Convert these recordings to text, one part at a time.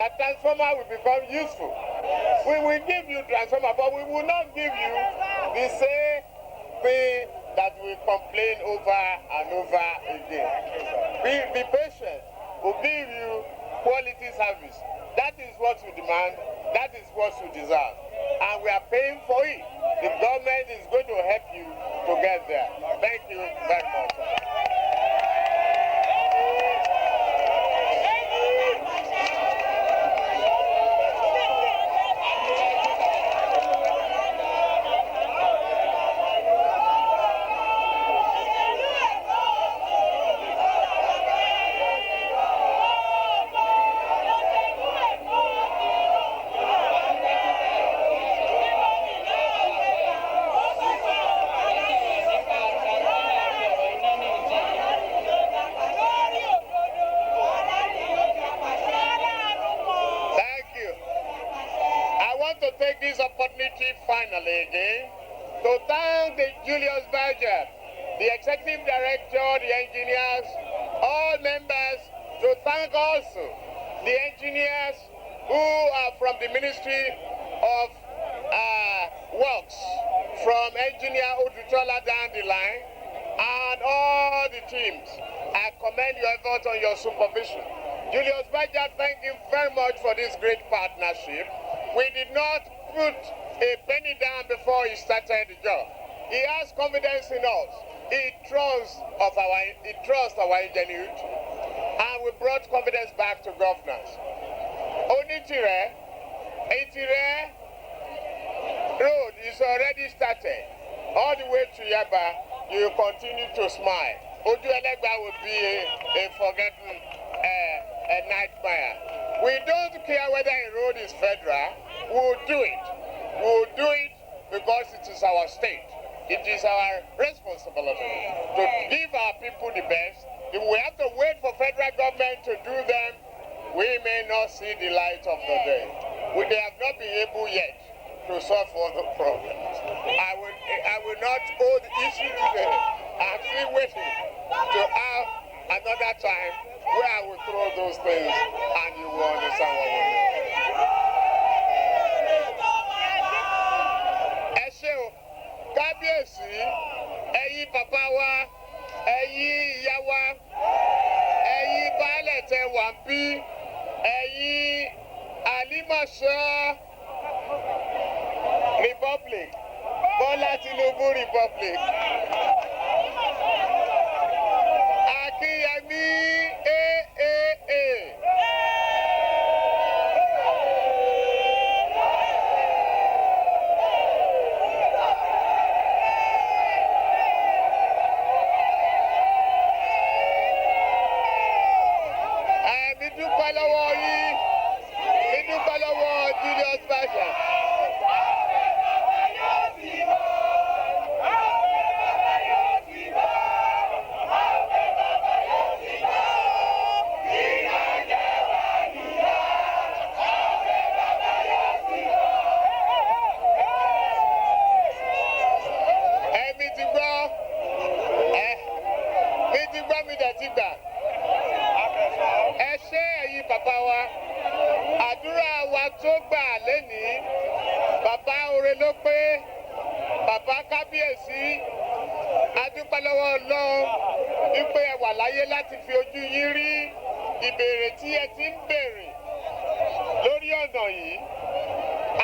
A transformer will become useful. We will give you transformer, but we will not give you the same thing that we complain over and over again. Be patient. We'll give you quality service. That is what you demand. That is what you deserve. And we are paying for it. The government is going to help you to get there. Thank you very much. Finally again, to thank the Julius Berger, the Executive Director, the engineers, all members, to thank also the engineers who are from the Ministry of Works, from Engineer Udutola down the line, and all the teams. I commend your effort on your supervision. Julius Berger, thank you very much for this great partnership. We did not put a penny down before he started the job. He has confidence in us. He trusts our ingenuity, and we brought confidence back to governance. Onitire road is already started. All the way to Yaba, you continue to smile. Oju Elegba will be a forgotten nightmare. We don't care whether a road is federal. We'll do it. We'll do it because it is our state. It is our responsibility to give our people the best. If we have to wait for federal government to do them, we may not see the light of the day. They have not been able yet to solve all the problems. I will not hold the issue today. I'm still waiting to have another time where I will throw those things and you will understand what we mean. Kábíyèsí, ẹ̀yin bàbá wa, ẹ̀yin ìyá wa, ẹ̀yin baálẹ̀ tẹ wà ń bí, ẹ̀yin Àlímọ̀ṣọ́ Republic, Bọ́lá Tinubu Republic, Akínyẹmí AAA. Julius Berger. Láti fi ojú yín rí ìbéèrè tí ẹ ti ń béèrè lórí ọ̀nà yìí.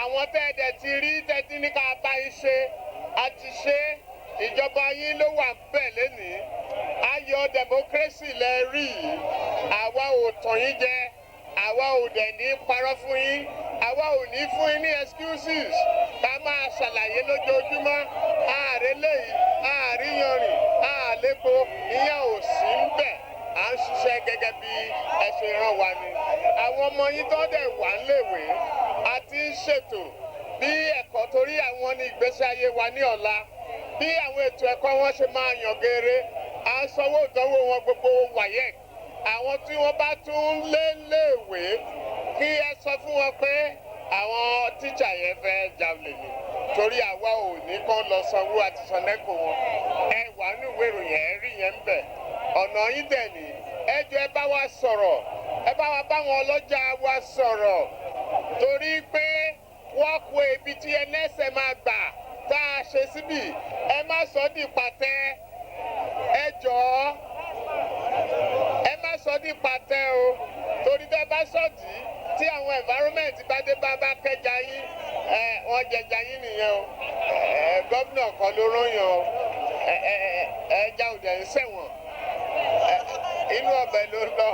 Àwọn tẹ́ẹ̀dẹ̀ ti rí tẹ́tí ní ká bá yín ṣe, a ti ṣe, ìjọba yín ló wà bẹ́ẹ̀ lénìí. Ayọ̀ democracy lẹ rí yìí. Àwa ò tàn yín jẹ, àwa ò dẹ̀ ní parọ́ fún yín, àwa ò ní fún yín ní excuses. Ká máa ṣàlàyé lójoojúmọ́, ààrẹ léyìí, ààríyànrìn, àlépo, ìyẹn ò sí ń bẹ̀. À ń ṣiṣẹ́ gẹ́gẹ́ bí ẹ ṣe rán wa ni. Àwọn ọmọ yín tó dẹ̀ wà léèwé, a ti ń ṣètò bí ẹ̀kọ́ torí àwọn ní ìgbésí ayé wa ní ọ̀la. Bí àwọn ètò ẹ̀kọ́ wọn ṣe máa yàn geere, à ń sanwó ìdánwò wọn gbogbo WAEC. Àwọn tí wọ́n bá tún léèwé, kí ẹ sọ fún wọn pé àwọn tíṣà yẹn fẹ́ jalè ni. Torí àwa ò ní kán lọ sanwó àti sanẹ́kò wọn. Ẹ wà nínú ìwé ìròyìn ẹ rí yẹn ń bẹ̀. Ọ̀nà yín dẹ̀ ní ẹjọ́ ẹ bá wa sọ̀rọ̀ ẹ bá wa báwọn ọlọ́jà wa sọ̀rọ̀ torí pé walkway ibi tí ẹlẹ́sẹ̀ máa gbà tá a ṣe síbì ẹ má sọ di pàtẹ ẹ jọ̀ọ́ ẹ má sọ di pàtẹ o torí tẹ́ bá sọ̀dí tí àwọn environment bá dé bá kẹjà yín wọ́n jẹjà yín nìyẹn o gómìnà kan ló ròyìn o ẹja ò dẹ̀ ń ṣẹ̀wọ̀n inú ọbẹ̀ ló lọ.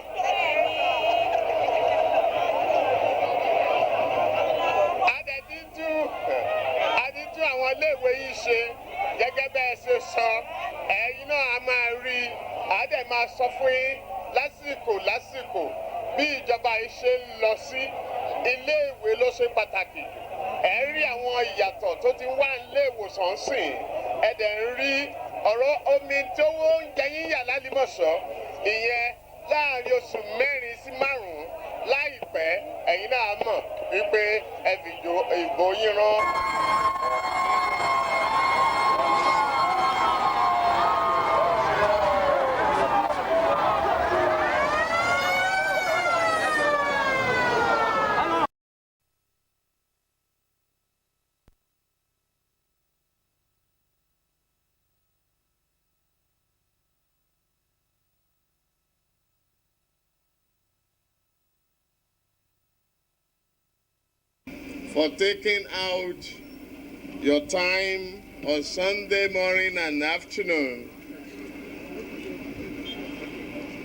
adítú àwọn iléèwé yìí ṣe gẹ́gẹ́ bẹ́ẹ̀ ṣe sọ ẹ̀yin náà a máa rí a dẹ̀ máa sọ fún yín lásìkò bí ìjọba yìí ṣe ń lọ sí iléèwé ló ṣe pàtàkì ẹ rí àwọn ìyàtọ̀ tó ti wá ilé ìwòsàn sìn ẹ dẹ̀ ń rí ọ̀rọ̀ omi tó ń jẹ yín yà lálìmọ̀ṣọ́ ìyẹn láàrin oṣù 4 sí 5 láìpẹ́ ẹ̀yin náà mọ̀ wípé ẹ fi ìbò yín rán. For taking out your time on Sunday morning and afternoon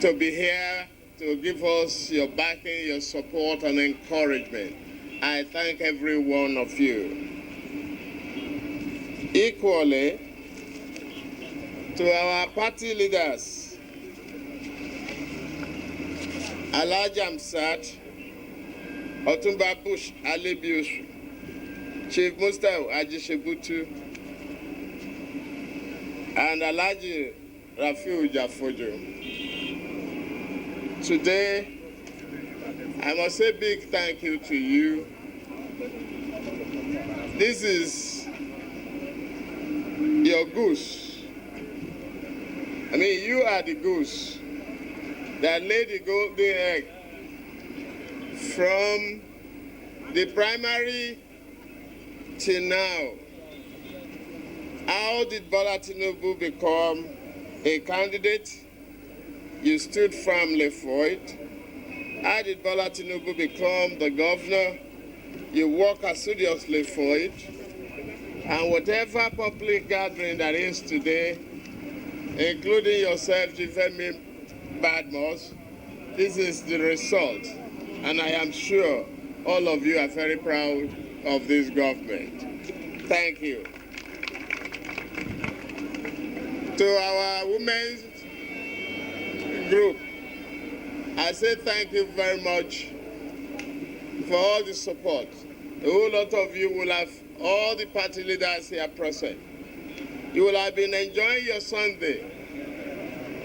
to be here to give us your backing, your support and encouragement. I thank every one of you. Equally, to our party leaders, Alhaji Amsat, Otumba Bush Alibius, Chief Mustafa Ajishebutu, and Alhaji Rafiu Jafojo. Today, I must say big thank you to you. This is your goose. I mean, you are the goose that laid the golden egg from the primary till now. How did Bola Tinubu become a candidate? You stood firmly for it. How did Bola Tinubu become the governor? You work assiduously for it. And whatever public gathering that is today, including yourself, Jifemi Badmos, this is the result. And I am sure all of you are very proud of this government. Thank you. To our women's group, I say thank you very much for all the support. A whole lot of you will have, all the party leaders here present, you will have been enjoying your Sunday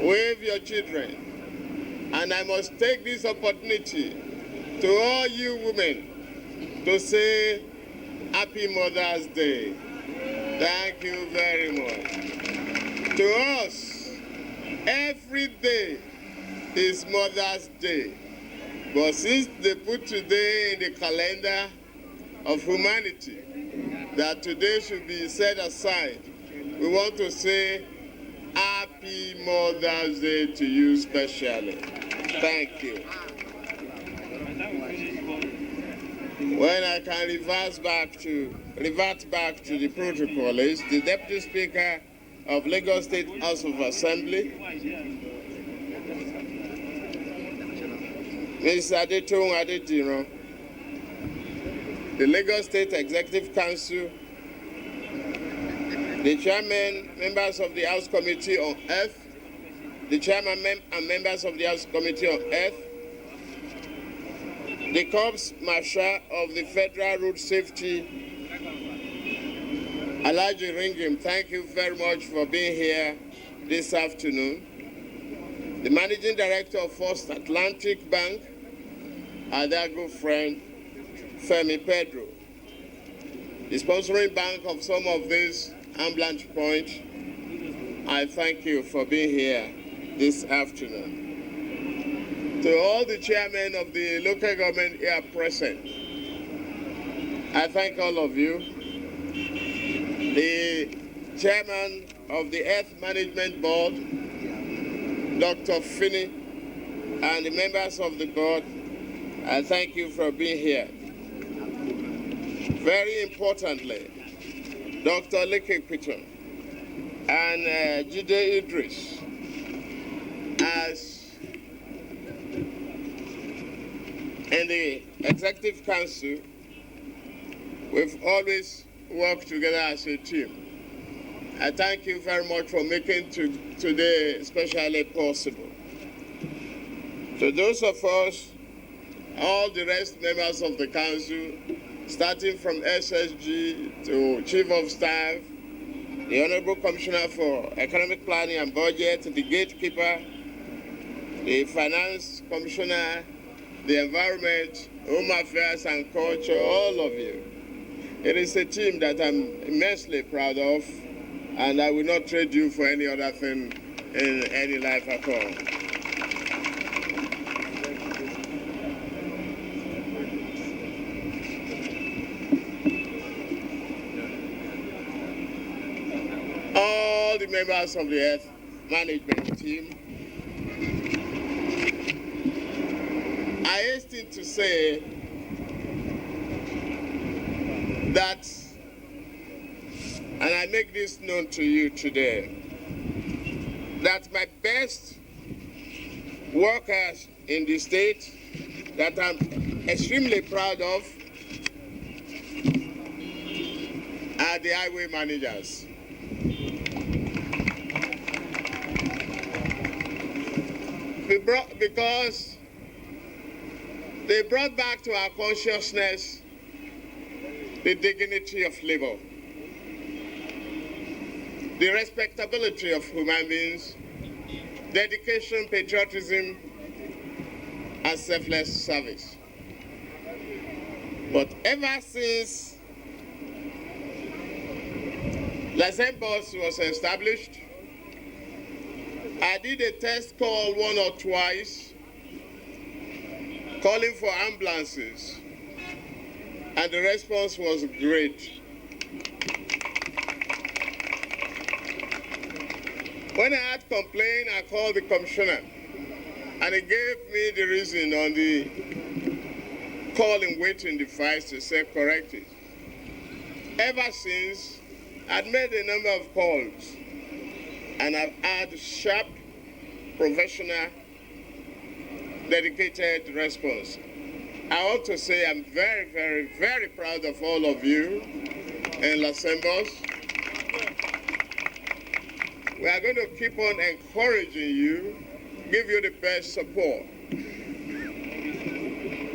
with your children. And I must take this opportunity to all you women to say Happy Mother's Day. Thank you very much. To us, every day is Mother's Day. But since they put today in the calendar of humanity, that today should be set aside, we want to say Happy Mother's Day to you specially. Thank you. When I can revert back to the protocol is the Deputy Speaker of Lagos State House of Assembly, Mr. Adetun Adetiro, the Lagos State Executive Council, the Chairman, members of the House Committee on Health, the Chairman and members of the House Committee on Health, the Corps Marshal of the Federal Road Safety, Alhaji Ringim, thank you very much for being here this afternoon. The Managing Director of First Atlantic Bank, our dear good friend, Femi Pedro. The sponsoring bank of some of these ambulance points, I thank you for being here this afternoon. To all the chairmen of the local government here present, I thank all of you. The chairman of the Earth Management Board, Dr. Finney, and the members of the board, I thank you for being here. Very importantly, Dr. Leke Piton and Jide Idris, as in the Executive Council, we've always worked together as a team. I thank you very much for making today especially possible. To those of us, all the rest members of the Council, starting from SSG to Chief of Staff, the Honorable Commissioner for Economic Planning and Budget, the Gatekeeper, the Finance Commissioner, the Environment, Home Affairs and Culture, all of you. It is a team that I'm immensely proud of, and I will not trade you for any other thing in any life at all. All the members of the Earth Management team, I hasten to say that, and I make this known to you today, that my best workers in the state that I'm extremely proud of are the highway managers. Because they brought back to our consciousness the dignity of labor, the respectability of human beings, dedication, patriotism, and selfless service. But ever since Lysenbos was established, I did a test call one or twice, calling for ambulances, and the response was great. When I had complained, I called the commissioner, and he gave me the reason on the calling waiting device to say correct it. Ever since, I'd made a number of calls, and I've had sharp, professional, dedicated response. I want to say I'm very, very, very proud of all of you in Lysenbos. We are going to keep on encouraging you, give you the best support.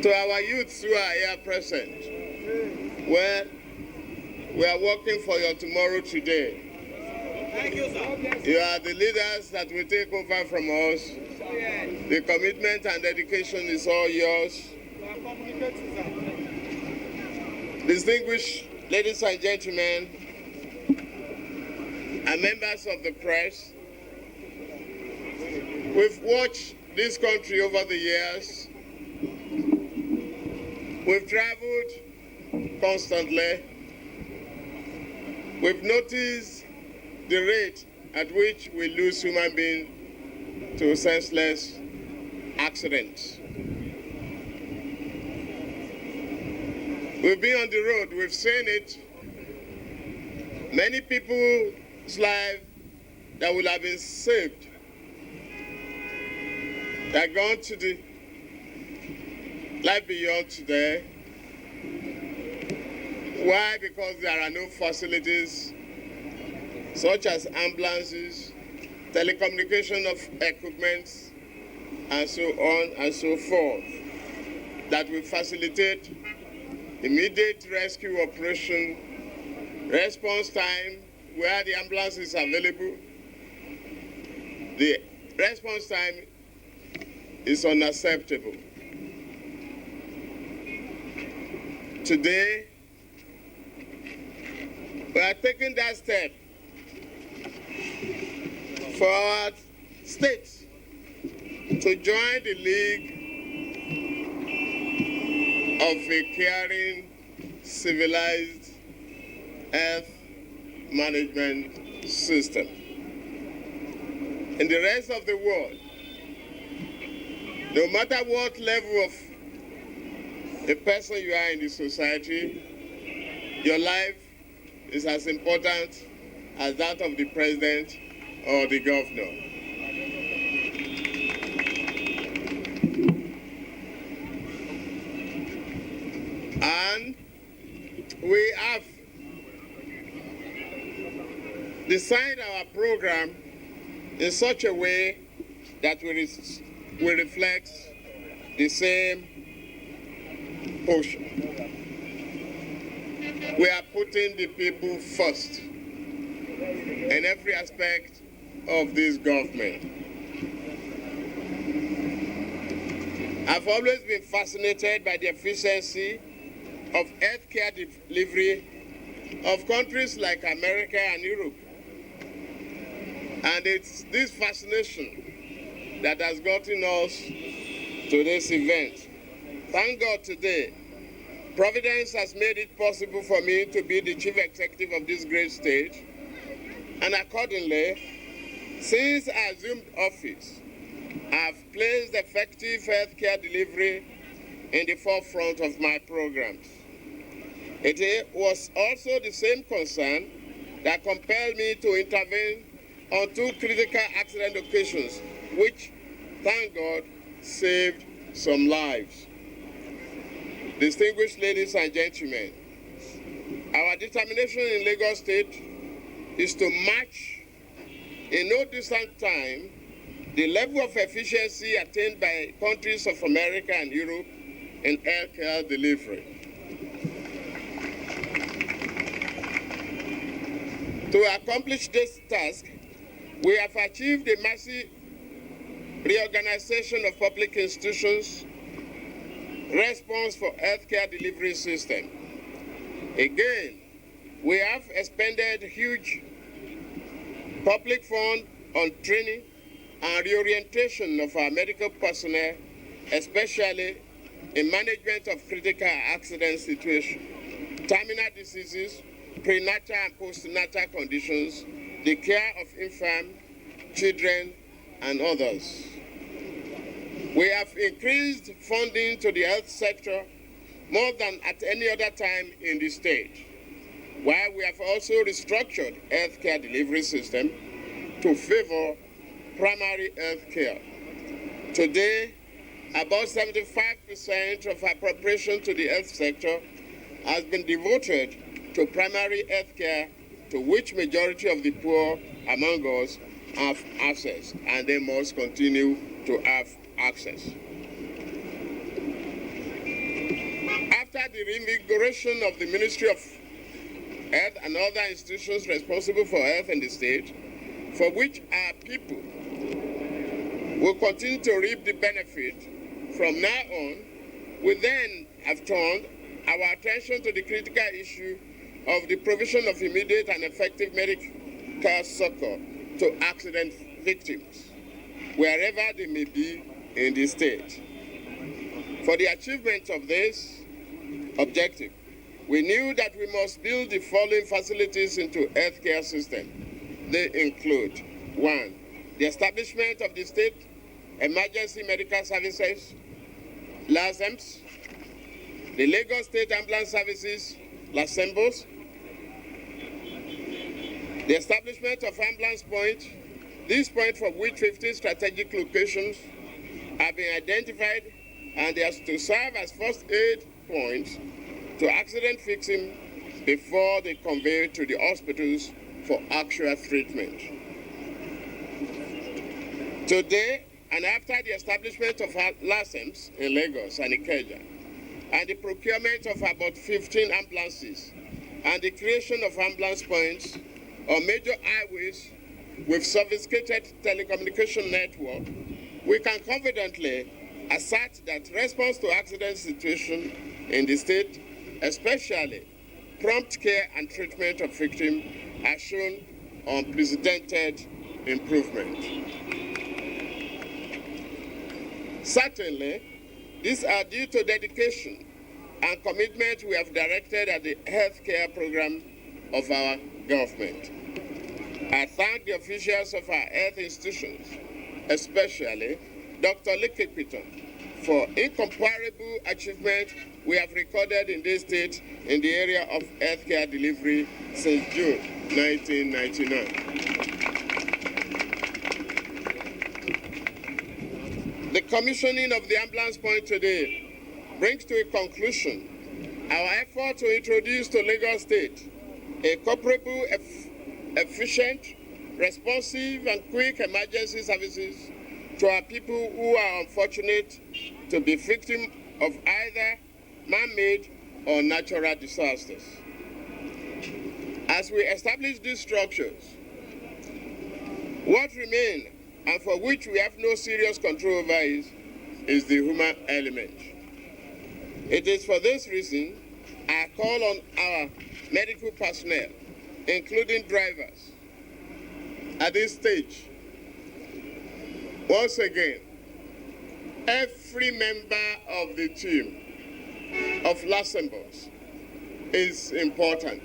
To our youths who are here present, well, we are working for your tomorrow today. Thank you, sir. You are the leaders that will take over from us. The commitment and dedication is all yours. Distinguished ladies and gentlemen, and members of the press, we've watched this country over the years. We've traveled constantly. We've noticed the rate at which we lose human beings to senseless accidents. We've been on the road, we've seen it. Many people's lives that would have been saved, that gone to the life beyond today. Why? Because there are no facilities such as ambulances, telecommunication of equipment, and so on and so forth, that will facilitate immediate rescue operation, response time where the ambulance is available. The response time is unacceptable. Today, we are taking that step for our states to join the League of a caring, civilized health management system. In the rest of the world, no matter what level of a person you are in the society, your life is as important as that of the president or the governor. And we have designed our program in such a way that we reflect the same portion. We are putting the people first in every aspect of this government. I've always been fascinated by the efficiency of healthcare delivery of countries like America and Europe. And it's this fascination that has gotten us to this event. Thank God today, Providence has made it possible for me to be the chief executive of this great state. And accordingly, since I assumed office, I've placed effective healthcare delivery in the forefront of my programs. It was also the same concern that compelled me to intervene on 2 critical accident occasions, which, thank God, saved some lives. Distinguished ladies and gentlemen, our determination in Lagos State is to match in no distant time the level of efficiency attained by countries of America and Europe in healthcare delivery. To accomplish this task, we have achieved a massive reorganization of public institutions, response for healthcare delivery system. Again, we have expended huge public fund on training and reorientation of our medical personnel, especially in management of critical accident situations, terminal diseases, prenatal and postnatal conditions, the care of infant, children, and others. We have increased funding to the health sector more than at any other time in the state, while we have also restructured healthcare delivery system to favor primary health care. Today, about 75% of appropriation to the health sector has been devoted to primary health care, to which majority of the poor among us have access, and they must continue to have access. After the reinvigoration of the Ministry of Health and other institutions responsible for health in the state, for which our people will continue to reap the benefit, from now on, we then have turned our attention to the critical issue of the provision of immediate and effective medical succor to accident victims, wherever they may be in the state. For the achievement of this objective, we knew that we must build the following facilities into healthcare system. They include: 1, the establishment of the State Emergency Medical Services, LASEMS, the Lagos State Ambulance Services, LASEMBOS, the establishment of ambulance points, these points for which 15 strategic locations have been identified, and they are to serve as first aid points to accident victims before they convey to the hospitals for actual treatment. Today, and after the establishment of LASEMS in Lagos and Ikeja, and the procurement of about 15 ambulances, and the creation of ambulance points on major highways with sophisticated telecommunication network, we can confidently assert that response to accident situation in the state, especially prompt care and treatment of victims, has shown unprecedented improvement. Certainly, these are due to dedication and commitment we have directed at the healthcare program of our government. I thank the officials of our health institutions, especially Dr. Likipito, for incomparable achievement we have recorded in this state in the area of healthcare delivery since June 1999. The commissioning of the ambulance point today brings to a conclusion our effort to introduce to Lagos State a comparable, efficient, responsive, and quick emergency services to our people who are unfortunate to be victims of either man-made or natural disasters. As we establish these structures, what remains and for which we have no serious control over is the human element. It is for this reason I call on our medical personnel, including drivers, at this stage. Once again, every member of the team of Luxembourg is important.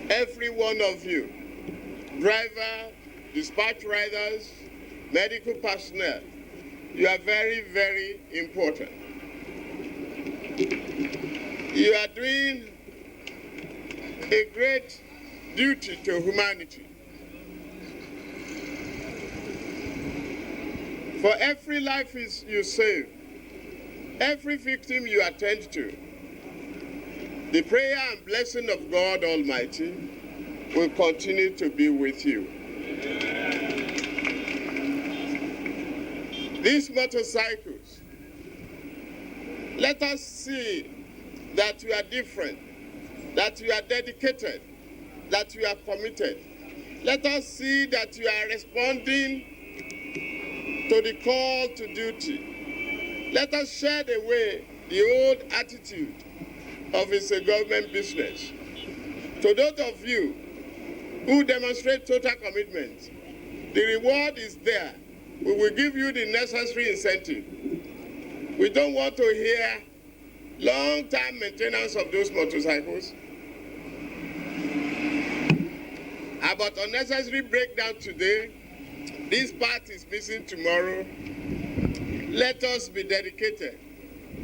Every one of you, driver, dispatch riders, medical personnel, you are very, very important. You are doing a great duty to humanity. For every life you save, every victim you attend to, the prayer and blessing of God Almighty will continue to be with you. These motorcycles, let us see that you are different, that you are dedicated, that you are committed. Let us see that you are responding to the call to duty. Let us shed away the old attitude of it's a government business. To those of you who demonstrate total commitment, the reward is there. We will give you the necessary incentive. We don't want to hear long-term maintenance of those motorcycles, about unnecessary breakdown today. This part is missing tomorrow. Let us be dedicated.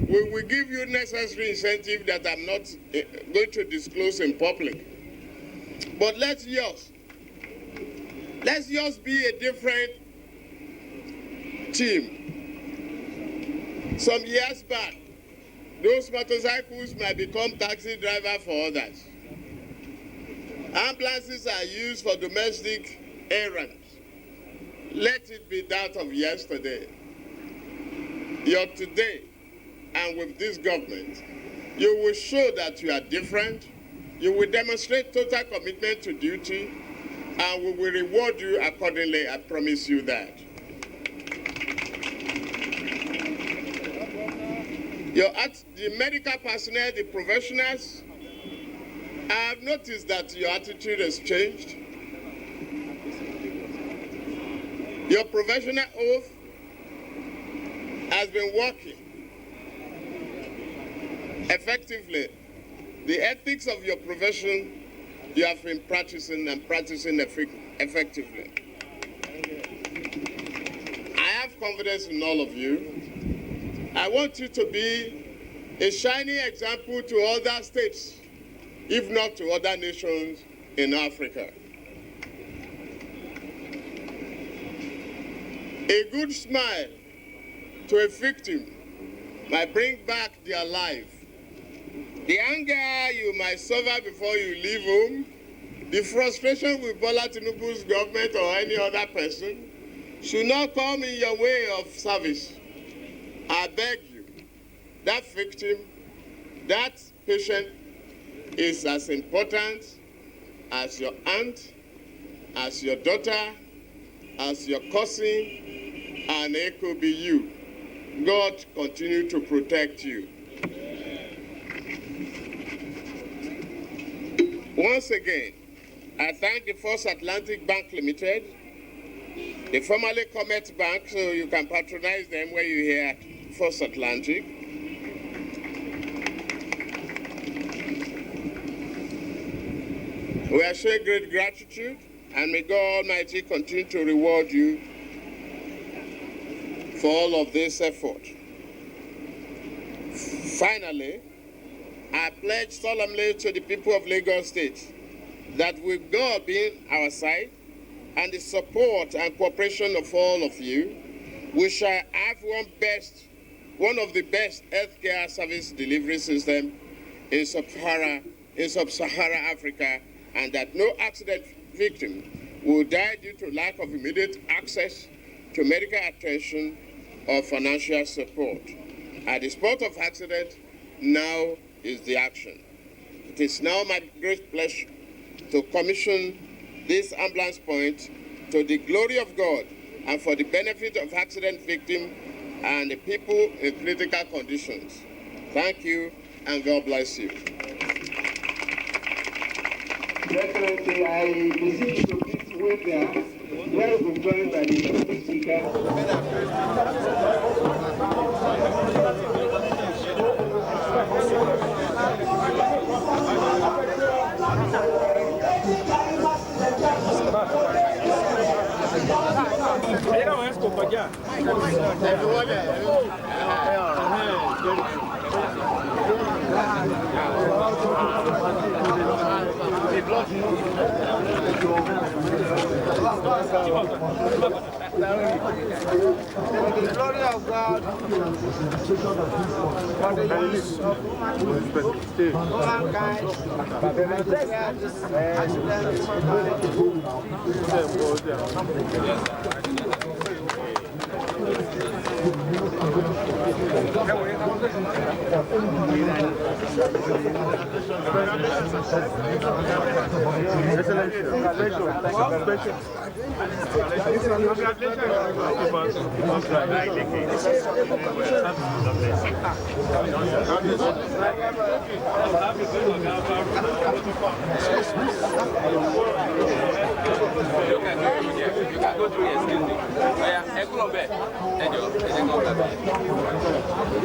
We will give you necessary incentive that I'm not going to disclose in public. But let's yours be a different team. Some years back, those motorcycles might become taxi driver for others. Ambulances are used for domestic errands. Let it be that of yesterday. You're today, and with this government, you will show that you are different. You will demonstrate total commitment to duty, and we will reward you accordingly. I promise you that. The medical personnel, the professionals, I have noticed that your attitude has changed. Your professional oath has been working effectively. The ethics of your profession, you have been practicing effectively. I have confidence in all of you. I want you to be a shining example to other states, if not to other nations in Africa. A good smile to a victim might bring back their life. The anger you might suffer before you leave home, the frustration with Bola Tinubu's government or any other person, should not come in your way of service. I beg you, that victim, that patient is as important as your aunt, as your daughter, as your cousin, and it could be you. God continue to protect you. Once again, I thank the First Atlantic Bank Limited, the formerly Comet Bank, so you can patronize them when you hear First Atlantic. We are showing great gratitude, and may God Almighty continue to reward you for all of this effort. Finally, I pledge solemnly to the people of Lagos State that with God being our side and the support and cooperation of all of you, we shall have one of the best healthcare service delivery system in sub-Saharan Africa, and that no accident victim will die due to lack of immediate access to medical attention or financial support. At the spot of accident, now is the action. It is now my great pleasure to commission this ambulance point to the glory of God and for the benefit of accident victims and the people in critical conditions. Thank you, and God bless you. Excellency, I beseech you to please wait there, where we will be joined by the Deputy Speaker. For the glory of God, for the use of humankind,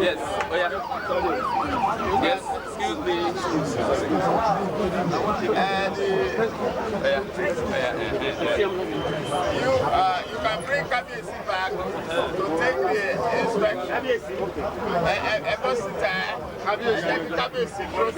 Yes, oh yeah. Yes, excuse me. You can bring Kabiyesi back to take the inspection. Kabiyesi close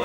to